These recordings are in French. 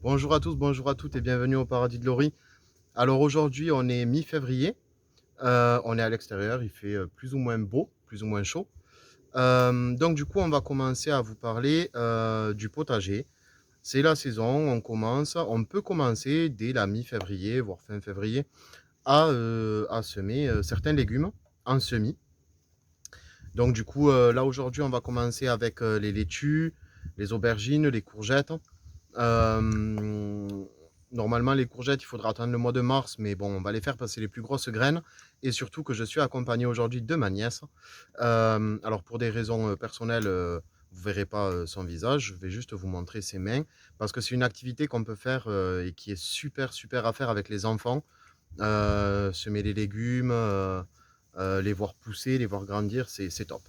Bonjour à tous, bonjour à toutes et bienvenue au paradis de Laurie. Alors aujourd'hui on est mi-février, on est à l'extérieur, il fait plus ou moins beau, plus ou moins chaud. Donc du coup on va commencer à vous parler du potager. C'est la saison, on peut commencer dès la mi-février, voire fin février, à semer certains légumes en semis. Donc du coup là aujourd'hui on va commencer avec les laitues, les aubergines, les courgettes. Euh, Normalement, les courgettes, il faudra attendre le mois de mars, mais bon, on va les faire passer les plus grosses graines. Et surtout que je suis accompagné aujourd'hui de ma nièce. Alors, pour des raisons personnelles, vous ne verrez pas son visage, je vais juste vous montrer ses mains. Parce que c'est une activité qu'on peut faire et qui est super, super à faire avec les enfants. Semer les légumes, les voir pousser, les voir grandir, c'est top.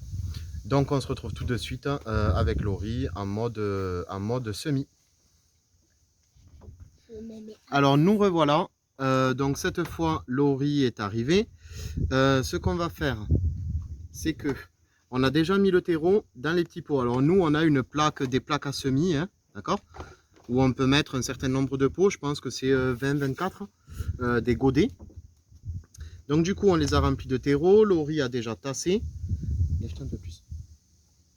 Donc, on se retrouve tout de suite avec Laurie en mode semi. Alors nous revoilà. Donc cette fois, Laurie est arrivée. Ce qu'on va faire, c'est que on a déjà mis le terreau dans les petits pots. Alors nous, on a des plaques à semis, hein, d'accord, où on peut mettre un certain nombre de pots. Je pense que c'est 20-24, des godets. Donc du coup, on les a remplis de terreau. Laurie a déjà tassé. Lève-toi un peu plus.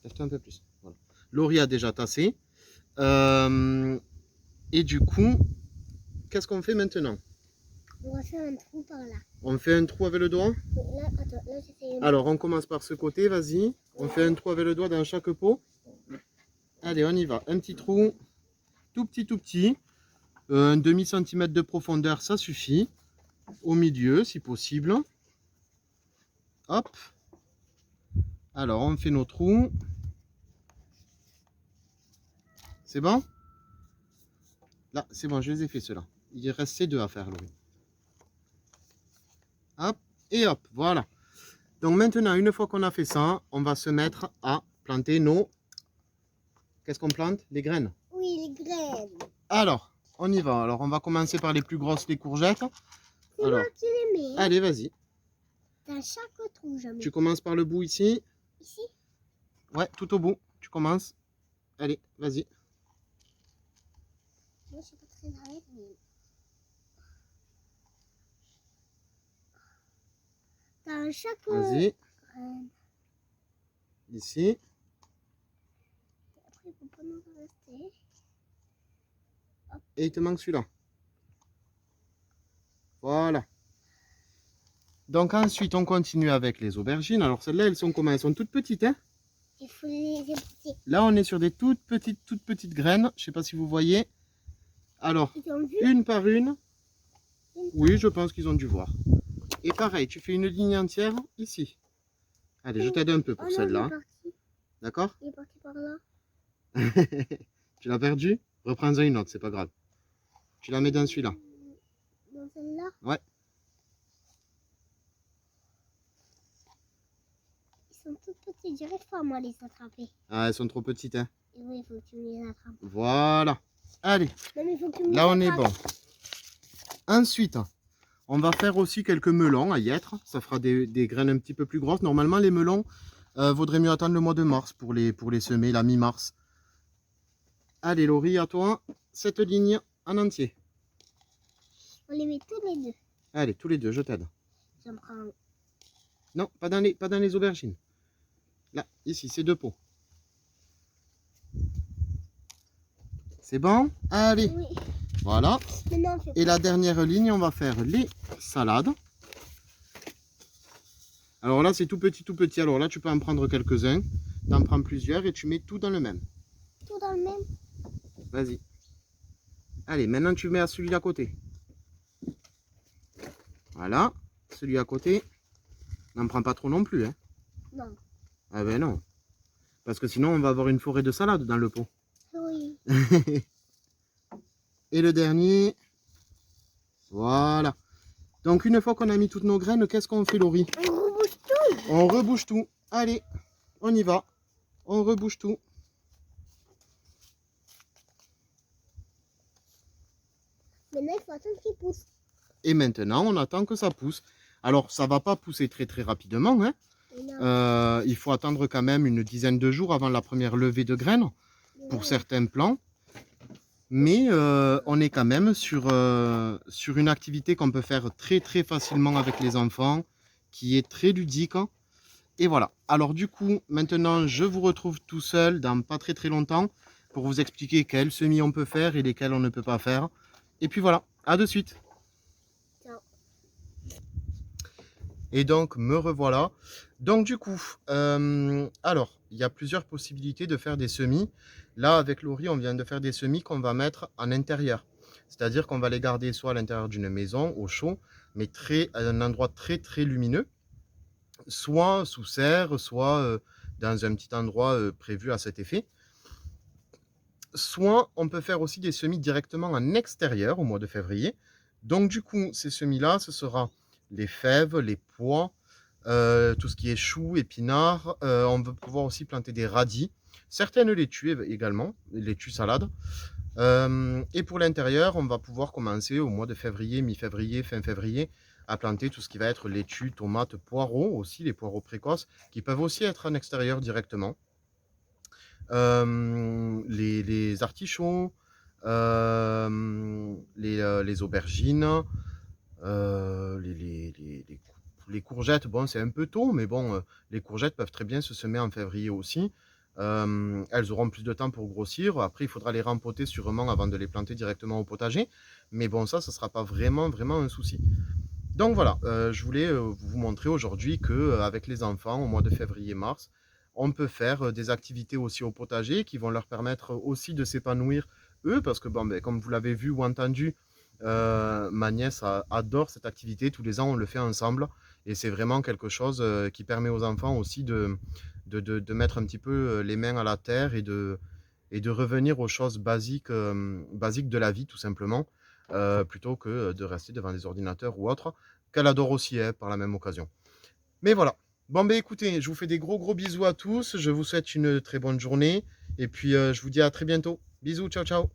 Lève-toi un peu plus. Voilà. Laurie a déjà tassé. Et du coup, qu'est-ce qu'on fait maintenant? On va faire un trou par là. On fait un trou avec le doigt? Là, attends, là j'essaie. Alors, on commence par ce côté, vas-y. On fait un trou avec le doigt dans chaque pot. Allez, on y va. Un petit trou, tout petit, tout petit. Un demi-centimètre de profondeur, ça suffit. Au milieu, si possible. Hop. Alors, on fait nos trous. C'est bon? Là, c'est bon, je les ai fait ceux-là. Il reste ces deux à faire, Louis. Hop, et hop, voilà. Donc maintenant, une fois qu'on a fait ça, on va se mettre à planter nos... Qu'est-ce qu'on plante? Les graines. Oui, les graines. Alors, on y va. Alors, on va commencer par les plus grosses, les courgettes. C'est Alors, moi qui les mets. allez, vas-y. Dans chaque trou, jamais. Tu commences par le bout ici. Ici? Ouais, tout au bout. Tu commences. Allez, vas-y. Moi, je suis pas très à l'aise, mais. Dans chaque Vas-y. graine. Ici. Après, il faut pas nous rester. Et il te manque celui-là. Voilà. Donc ensuite, on continue avec les aubergines. Alors celles-là, elles sont comment? Elles sont toutes petites, hein? Il faut les épouser. Là, on est sur des toutes petites graines. Je sais pas si vous voyez. Alors, Ils ont vu? une par une. Oui, je pense qu'ils ont dû voir. Et pareil, tu fais une ligne entière ici. Allez, je t'aide un peu pour Oh non, celle-là. il est parti. D'accord? Il est parti par là. Tu l'as perdu? Reprends-en une autre, c'est pas grave. Tu la mets dans celui-là. Dans celle-là? Ouais. Ils sont tout petits. J'arrive pas, moi, à les attraper. Ah, elles sont trop petites, hein? Et oui, il faut que tu me les attrapes. Voilà. Allez, Non, mais il faut que tu me les là on est attrapes. bon. Ensuite, on va faire aussi quelques melons à y être. Ça fera des graines un petit peu plus grosses. Normalement, les melons, vaudrait mieux attendre le mois de mars pour les semer, la mi-mars. Allez, Laurie, à toi, cette ligne en entier. On les met tous les deux. Allez, tous les deux, je t'aide. J'en prends un. Non, pas dans les aubergines. Là, ici, c'est deux pots. C'est bon? Allez, Oui. voilà. Maintenant, on fait Et la dernière ligne, on va faire les salades. Alors là, c'est tout petit, tout petit. Alors là, tu peux en prendre quelques-uns. Tu en prends plusieurs et tu mets tout dans le même. tout dans le même. Vas-y. Allez, maintenant tu mets à celui à côté. Voilà. Celui à côté. N'en prends pas trop non plus, hein. Non. Ah ben non. Parce que sinon, on va avoir une forêt de salade dans le pot. Oui. Et le dernier. Voilà. Donc une fois qu'on a mis toutes nos graines, qu'est-ce qu'on fait, Laurie? On rebouche tout. On rebouche tout. Allez, on y va. On rebouche tout. Maintenant, il faut attendre qu'il pousse. Et maintenant, on attend que ça pousse. Alors, ça va pas pousser très rapidement, hein. Il faut attendre quand même une dizaine de jours avant la première levée de graines pour certains plants. mais on est quand même sur une activité qu'on peut faire très très facilement avec les enfants, qui est très ludique. Et voilà. Alors du coup, maintenant, je vous retrouve tout seul dans pas très très longtemps pour vous expliquer quels semis on peut faire et lesquels on ne peut pas faire. Et puis voilà, à de suite. Ciao. Et donc, me revoilà. Donc du coup, alors, il y a plusieurs possibilités de faire des semis. Là, avec Laurie, on vient de faire des semis qu'on va mettre en intérieur. C'est-à-dire qu'on va les garder soit à l'intérieur d'une maison, au chaud, mais à un endroit très très lumineux, soit sous serre, soit dans un petit endroit prévu à cet effet. Soit on peut faire aussi des semis directement en extérieur au mois de février. Donc du coup, ces semis-là, ce sera les fèves, les pois, tout ce qui est choux, épinards. On va pouvoir aussi planter des radis, certaines laitues également, laitues salades. Et pour l'intérieur, on va pouvoir commencer au mois de février, mi-février, fin février, à planter tout ce qui va être laitue, tomates, poireaux aussi, les poireaux précoces, qui peuvent aussi être en extérieur directement. Les artichauts, les aubergines, les courgettes, bon, c'est un peu tôt, mais bon, les courgettes peuvent très bien se semer en février aussi. Elles auront plus de temps pour grossir. Après, il faudra les rempoter sûrement avant de les planter directement au potager. Mais bon, ça ne sera pas vraiment, vraiment un souci. Donc voilà, je voulais vous montrer aujourd'hui qu'avec les enfants, au mois de février-mars, on peut faire des activités aussi au potager qui vont leur permettre aussi de s'épanouir eux, parce que bon, ben, comme vous l'avez vu ou entendu, ma nièce adore cette activité. Tous les ans, on le fait ensemble. Et c'est vraiment quelque chose qui permet aux enfants aussi de mettre un petit peu les mains à la terre et de revenir aux choses basiques, basiques de la vie, tout simplement, plutôt que de rester devant des ordinateurs ou autres, qu'elle adore aussi par la même occasion. Mais voilà. Bon, ben écoutez, je vous fais des gros gros bisous à tous. Je vous souhaite une très bonne journée. Et puis, je vous dis à très bientôt. Bisous, ciao, ciao.